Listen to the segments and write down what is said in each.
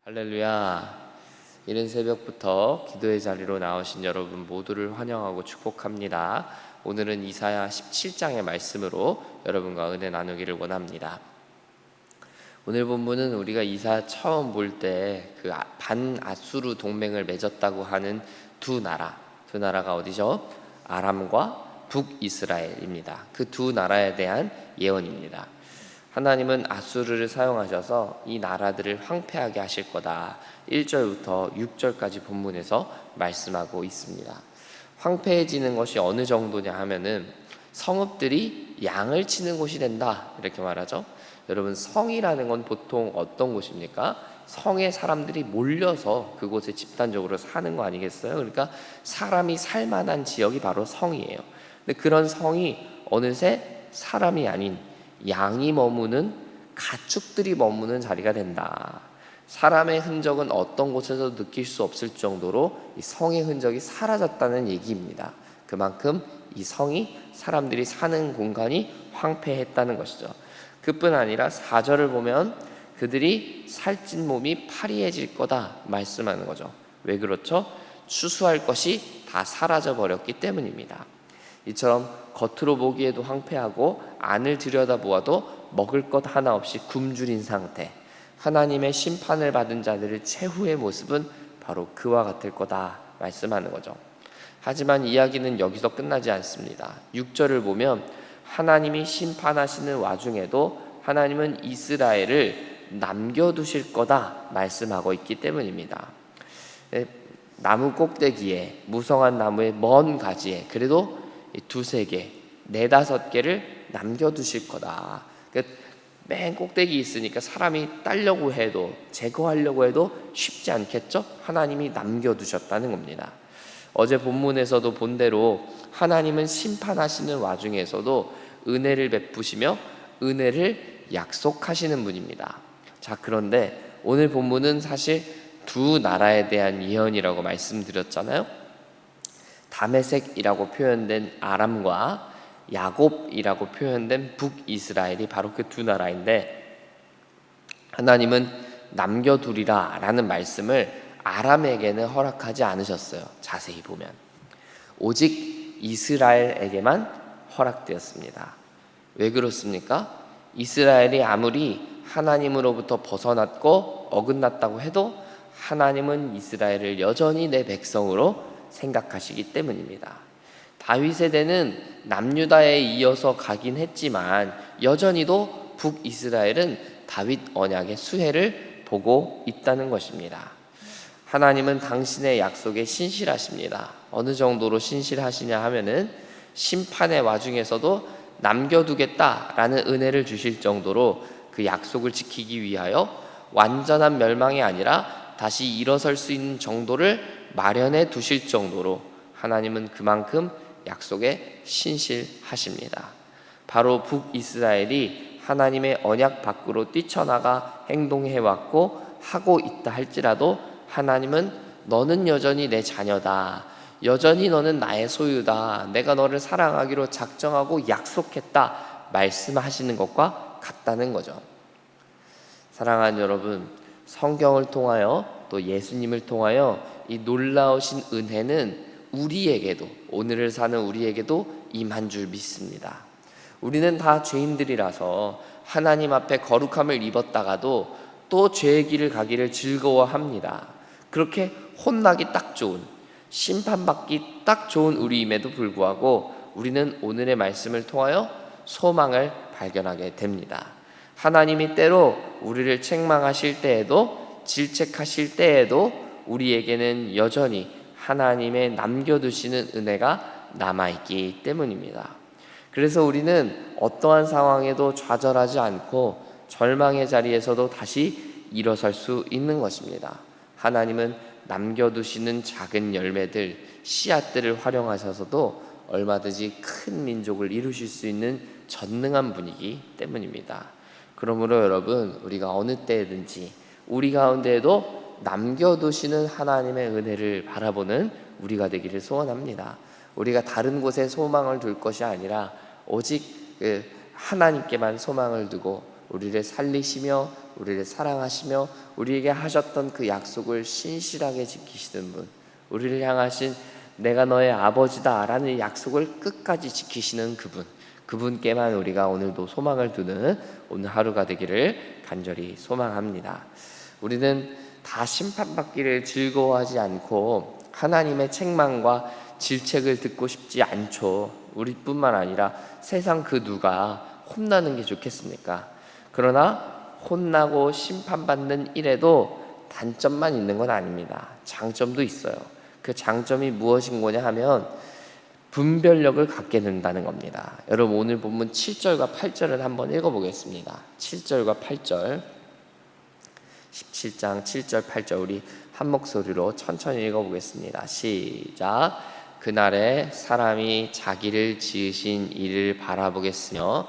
할렐루야. 이른 새벽부터 기도의 자리로 나오신 여러분 모두를 환영하고 축복합니다. 오늘은 이사야 17장의 말씀으로 여러분과 은혜 나누기를 원합니다. 오늘 본문은 우리가 이사야 처음 볼 때 그 반아수르 동맹을 맺었다고 하는 두 나라가 어디죠? 아람과 북이스라엘입니다. 그 두 나라에 대한 예언입니다. 하나님은 아수르를 사용하셔서 이 나라들을 황폐하게 하실 거다. 1절부터 6절까지 본문에서 말씀하고 있습니다. 황폐해지는 것이 어느 정도냐 하면은 성읍들이 양을 치는 곳이 된다, 이렇게 말하죠. 여러분, 성이라는 건 보통 어떤 곳입니까? 성에 사람들이 몰려서 그곳에 집단적으로 사는 거 아니겠어요? 그러니까 사람이 살만한 지역이 바로 성이에요. 근데 그런 성이 어느새 사람이 아닌 양이 머무는, 가축들이 머무는 자리가 된다. 사람의 흔적은 어떤 곳에서도 느낄 수 없을 정도로 이 성의 흔적이 사라졌다는 얘기입니다. 그만큼 이 성이, 사람들이 사는 공간이 황폐했다는 것이죠. 그뿐 아니라 4절을 보면 그들이 살찐 몸이 파리해질 거다 말씀하는 거죠. 왜 그렇죠? 추수할 것이 다 사라져 버렸기 때문입니다. 이처럼 겉으로 보기에도 황폐하고 안을 들여다보아도 먹을 것 하나 없이 굶주린 상태, 하나님의 심판을 받은 자들의 최후의 모습은 바로 그와 같을 거다 말씀하는 거죠. 하지만 이야기는 여기서 끝나지 않습니다. 6절을 보면 하나님이 심판하시는 와중에도 하나님은 이스라엘을 남겨두실 거다 말씀하고 있기 때문입니다. 나무 꼭대기에, 무성한 나무의 먼 가지에 그래도 두세 개, 네다섯 개를 남겨두실 거다. 맨 꼭대기 있으니까 사람이 따려고 해도, 제거하려고 해도 쉽지 않겠죠? 하나님이 남겨두셨다는 겁니다. 어제 본문에서도 본 대로 하나님은 심판하시는 와중에서도 은혜를 베푸시며 은혜를 약속하시는 분입니다. 자, 그런데 오늘 본문은 사실 두 나라에 대한 예언이라고 말씀드렸잖아요. 다메섹이라고 표현된 아람과 야곱이라고 표현된 북이스라엘이 바로 그 두 나라인데, 하나님은 남겨두리라 라는 말씀을 아람에게는 허락하지 않으셨어요. 자세히 보면 오직 이스라엘에게만 허락되었습니다. 왜 그렇습니까? 이스라엘이 아무리 하나님으로부터 벗어났고 어긋났다고 해도 하나님은 이스라엘을 여전히 내 백성으로 생각하시기 때문입니다. 다윗 세대는 남유다에 이어서 가긴 했지만 여전히도 북이스라엘은 다윗 언약의 수혜를 보고 있다는 것입니다. 하나님은 당신의 약속에 신실하십니다. 어느 정도로 신실하시냐 하면은 심판의 와중에서도 남겨두겠다라는 은혜를 주실 정도로 그 약속을 지키기 위하여 완전한 멸망이 아니라 다시 일어설 수 있는 정도를 마련해 두실 정도로 하나님은 그만큼 약속에 신실하십니다. 바로 북이스라엘이 하나님의 언약 밖으로 뛰쳐나가 행동해왔고 하고 있다 할지라도 하나님은 너는 여전히 내 자녀다, 여전히 너는 나의 소유다, 내가 너를 사랑하기로 작정하고 약속했다 말씀하시는 것과 같다는 거죠. 사랑하는 여러분, 성경을 통하여 또 예수님을 통하여 이 놀라우신 은혜는 우리에게도, 오늘을 사는 우리에게도 임한 줄 믿습니다. 우리는 다 죄인들이라서 하나님 앞에 거룩함을 입었다가도 또 죄의 길을 가기를 즐거워합니다. 그렇게 혼나기 딱 좋은, 심판받기 딱 좋은 우리임에도 불구하고 우리는 오늘의 말씀을 통하여 소망을 발견하게 됩니다. 하나님이 때로 우리를 책망하실 때에도, 질책하실 때에도 우리에게는 여전히 하나님의 남겨두시는 은혜가 남아있기 때문입니다. 그래서 우리는 어떠한 상황에도 좌절하지 않고 절망의 자리에서도 다시 일어설 수 있는 것입니다. 하나님은 남겨두시는 작은 열매들, 씨앗들을 활용하셔서도 얼마든지 큰 민족을 이루실 수 있는 전능한 분이기 때문입니다. 그러므로 여러분, 우리가 어느 때든지 우리 가운데에도 남겨두시는 하나님의 은혜를 바라보는 우리가 되기를 소원합니다. 우리가 다른 곳에 소망을 둘 것이 아니라 오직 하나님께만 소망을 두고 우리를 살리시며 우리를 사랑하시며 우리에게 하셨던 그 약속을 신실하게 지키시는 분, 우리를 향하신 내가 너의 아버지다 라는 약속을 끝까지 지키시는 그분께만 우리가 오늘도 소망을 두는 오늘 하루가 되기를 간절히 소망합니다. 우리는 다 심판받기를 즐거워하지 않고 하나님의 책망과 질책을 듣고 싶지 않죠. 우리뿐만 아니라 세상 그 누가 혼나는 게 좋겠습니까? 그러나 혼나고 심판받는 일에도 단점만 있는 건 아닙니다. 장점도 있어요. 그 장점이 무엇인 거냐 하면 분별력을 갖게 된다는 겁니다. 여러분 오늘 본문 7절과 8절을 한번 읽어보겠습니다. 7절과 8절 17장 7절 8절 우리 한 목소리로 천천히 읽어보겠습니다. 시작. 그날에 사람이 자기를 지으신 이를 바라보겠으며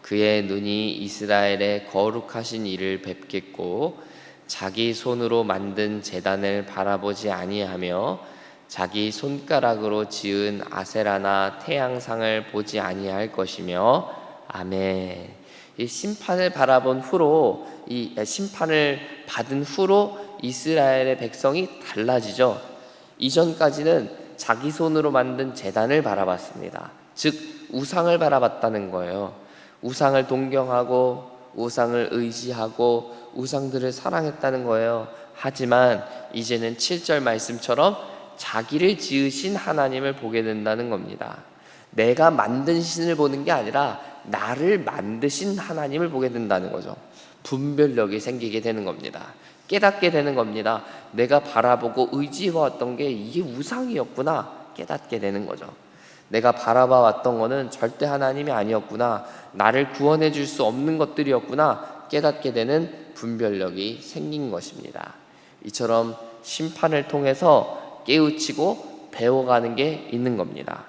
그의 눈이 이스라엘의 거룩하신 이를 뵙겠고 자기 손으로 만든 제단을 바라보지 아니하며 자기 손가락으로 지은 아세라나 태양상을 보지 아니할 것이며 아멘. 이 심판을 바라본 후로 이 심판을 받은 후로 이스라엘의 백성이 달라지죠. 이전까지는 자기 손으로 만든 제단을 바라봤습니다. 즉 우상을 바라봤다는 거예요. 우상을 동경하고 우상을 의지하고 우상들을 사랑했다는 거예요. 하지만 이제는 7절 말씀처럼 자기를 지으신 하나님을 보게 된다는 겁니다. 내가 만든 신을 보는 게 아니라 나를 만드신 하나님을 보게 된다는 거죠. 분별력이 생기게 되는 겁니다. 깨닫게 되는 겁니다. 내가 바라보고 의지해왔던 게 이게 우상이었구나 깨닫게 되는 거죠. 내가 바라봐 왔던 거는 절대 하나님이 아니었구나, 나를 구원해 줄 수 없는 것들이었구나 깨닫게 되는 분별력이 생긴 것입니다. 이처럼 심판을 통해서 깨우치고 배워가는 게 있는 겁니다.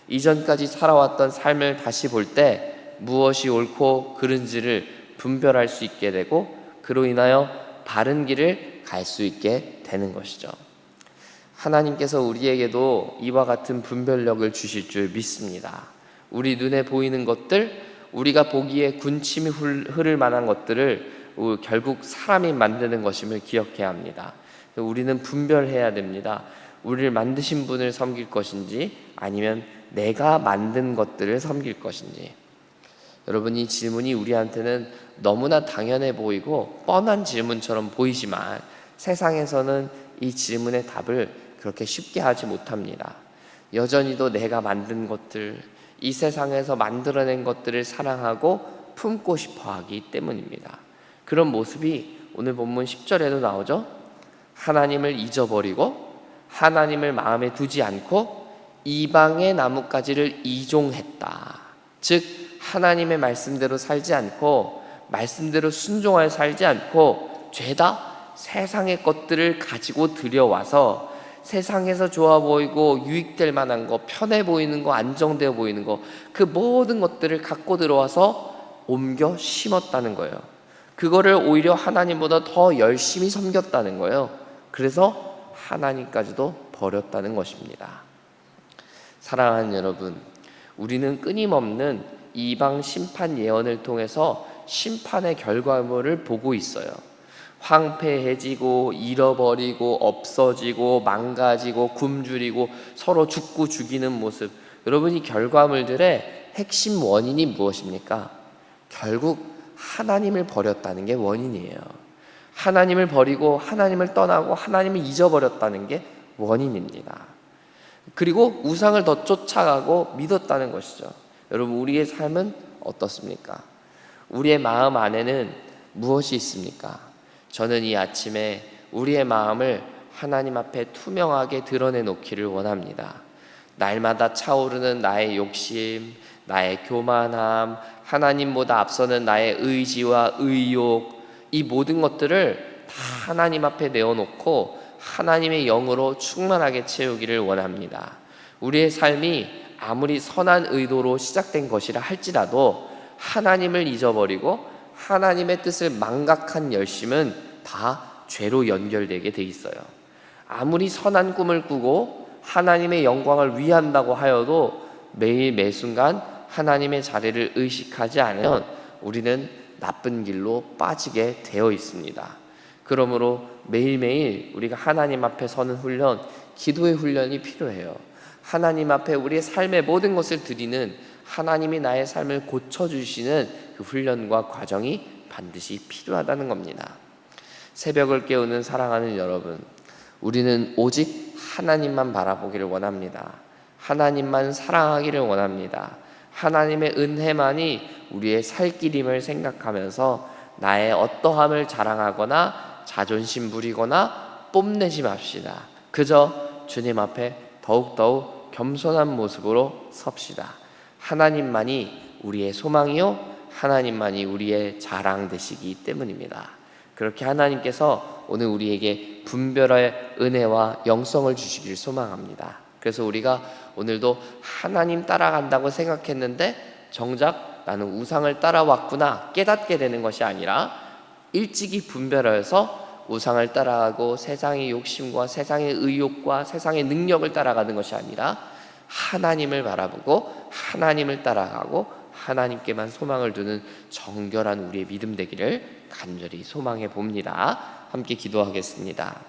이전까지 살아왔던 삶을 다시 볼 때 무엇이 옳고 그른지를 분별할 수 있게 되고 그로 인하여 바른 길을 갈 수 있게 되는 것이죠. 하나님께서 우리에게도 이와 같은 분별력을 주실 줄 믿습니다. 우리 눈에 보이는 것들, 우리가 보기에 군침이 흐를 만한 것들을 결국 사람이 만드는 것임을 기억해야 합니다. 우리는 분별해야 됩니다. 우리를 만드신 분을 섬길 것인지 아니면 내가 만든 것들을 섬길 것인지. 여러분 이 질문이 우리한테는 너무나 당연해 보이고 뻔한 질문처럼 보이지만 세상에서는 이 질문의 답을 그렇게 쉽게 하지 못합니다. 여전히도 내가 만든 것들, 이 세상에서 만들어낸 것들을 사랑하고 품고 싶어 하기 때문입니다. 그런 모습이 오늘 본문 10절에도 나오죠. 하나님을 잊어버리고 하나님을 마음에 두지 않고 이방의 나뭇가지를 이종했다. 즉 하나님의 말씀대로 살지 않고 말씀대로 순종하여 살지 않고 죄다 세상의 것들을 가지고 들여와서 세상에서 좋아 보이고 유익될 만한 거, 편해 보이는 거, 안정되어 보이는 거, 그 모든 것들을 갖고 들어와서 옮겨 심었다는 거예요. 그거를 오히려 하나님보다 더 열심히 섬겼다는 거예요. 그래서 하나님까지도 버렸다는 것입니다. 사랑하는 여러분, 우리는 끊임없는 이방 심판 예언을 통해서 심판의 결과물을 보고 있어요. 황폐해지고 잃어버리고 없어지고 망가지고 굶주리고 서로 죽고 죽이는 모습. 여러분 이 결과물들의 핵심 원인이 무엇입니까? 결국 하나님을 버렸다는 게 원인이에요. 하나님을 버리고 하나님을 떠나고 하나님을 잊어버렸다는 게 원인입니다. 그리고 우상을 더 쫓아가고 믿었다는 것이죠. 여러분 우리의 삶은 어떻습니까? 우리의 마음 안에는 무엇이 있습니까? 저는 이 아침에 우리의 마음을 하나님 앞에 투명하게 드러내놓기를 원합니다. 날마다 차오르는 나의 욕심, 나의 교만함, 하나님보다 앞서는 나의 의지와 의욕, 이 모든 것들을 다 하나님 앞에 내어놓고 하나님의 영으로 충만하게 채우기를 원합니다. 우리의 삶이 아무리 선한 의도로 시작된 것이라 할지라도 하나님을 잊어버리고 하나님의 뜻을 망각한 열심은 다 죄로 연결되게 돼 있어요. 아무리 선한 꿈을 꾸고 하나님의 영광을 위한다고 하여도 매일 매순간 하나님의 자리를 의식하지 않으면 우리는 나쁜 길로 빠지게 되어 있습니다. 그러므로 매일매일 우리가 하나님 앞에 서는 훈련, 기도의 훈련이 필요해요. 하나님 앞에 우리의 삶의 모든 것을 드리는, 하나님이 나의 삶을 고쳐주시는 그 훈련과 과정이 반드시 필요하다는 겁니다. 새벽을 깨우는 사랑하는 여러분, 우리는 오직 하나님만 바라보기를 원합니다. 하나님만 사랑하기를 원합니다. 하나님의 은혜만이 우리의 살 길임을 생각하면서 나의 어떠함을 자랑하거나 자존심 부리거나 뽐내지 맙시다. 그저 주님 앞에 더욱더욱 겸손한 모습으로 섭시다. 하나님만이 우리의 소망이요, 하나님만이 우리의 자랑 되시기 때문입니다. 그렇게 하나님께서 오늘 우리에게 분별의 은혜와 영성을 주시길 소망합니다. 그래서 우리가 오늘도 하나님 따라간다고 생각했는데 정작 나는 우상을 따라왔구나 깨닫게 되는 것이 아니라, 일찍이 분별하여서 우상을 따라가고 세상의 욕심과 세상의 의욕과 세상의 능력을 따라가는 것이 아니라 하나님을 바라보고 하나님을 따라가고 하나님께만 소망을 두는 정결한 우리의 믿음 되기를 간절히 소망해 봅니다. 함께 기도하겠습니다.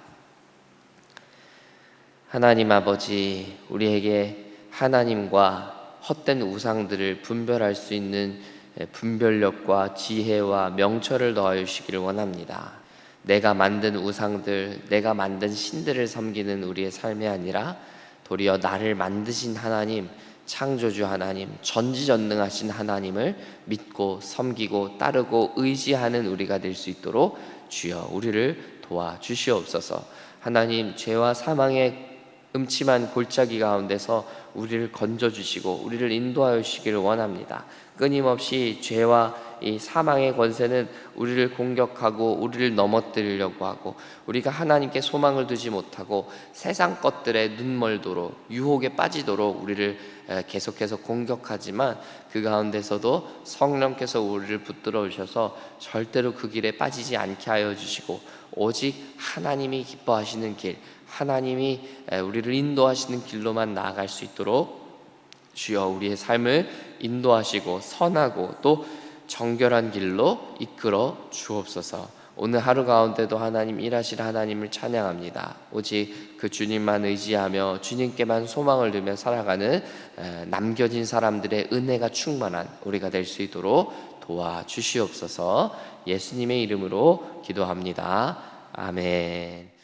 하나님 아버지, 우리에게 하나님과 헛된 우상들을 분별할 수 있는 분별력과 지혜와 명철을 더하여 주시기를 원합니다. 내가 만든 우상들, 내가 만든 신들을 섬기는 우리의 삶이 아니라 도리어 나를 만드신 하나님, 창조주 하나님, 전지전능하신 하나님을 믿고 섬기고 따르고 의지하는 우리가 될 수 있도록 주여 우리를 도와주시옵소서. 하나님, 죄와 사망의 음침한 골짜기 가운데서 우리를 건져주시고 우리를 인도하여 주시기를 원합니다. 끊임없이 죄와 이 사망의 권세는 우리를 공격하고 우리를 넘어뜨리려고 하고, 우리가 하나님께 소망을 두지 못하고 세상 것들에 눈멀도록 유혹에 빠지도록 우리를 계속해서 공격하지만, 그 가운데서도 성령께서 우리를 붙들어 주셔서 절대로 그 길에 빠지지 않게 하여 주시고, 오직 하나님이 기뻐하시는 길, 하나님이 우리를 인도하시는 길로만 나아갈 수 있도록 주여 우리의 삶을 인도하시고 선하고 또 정결한 길로 이끌어 주옵소서. 오늘 하루 가운데도 하나님 일하실 하나님을 찬양합니다. 오직 그 주님만 의지하며 주님께만 소망을 두며 살아가는 남겨진 사람들의 은혜가 충만한 우리가 될 수 있도록 도와주시옵소서. 예수님의 이름으로 기도합니다. 아멘.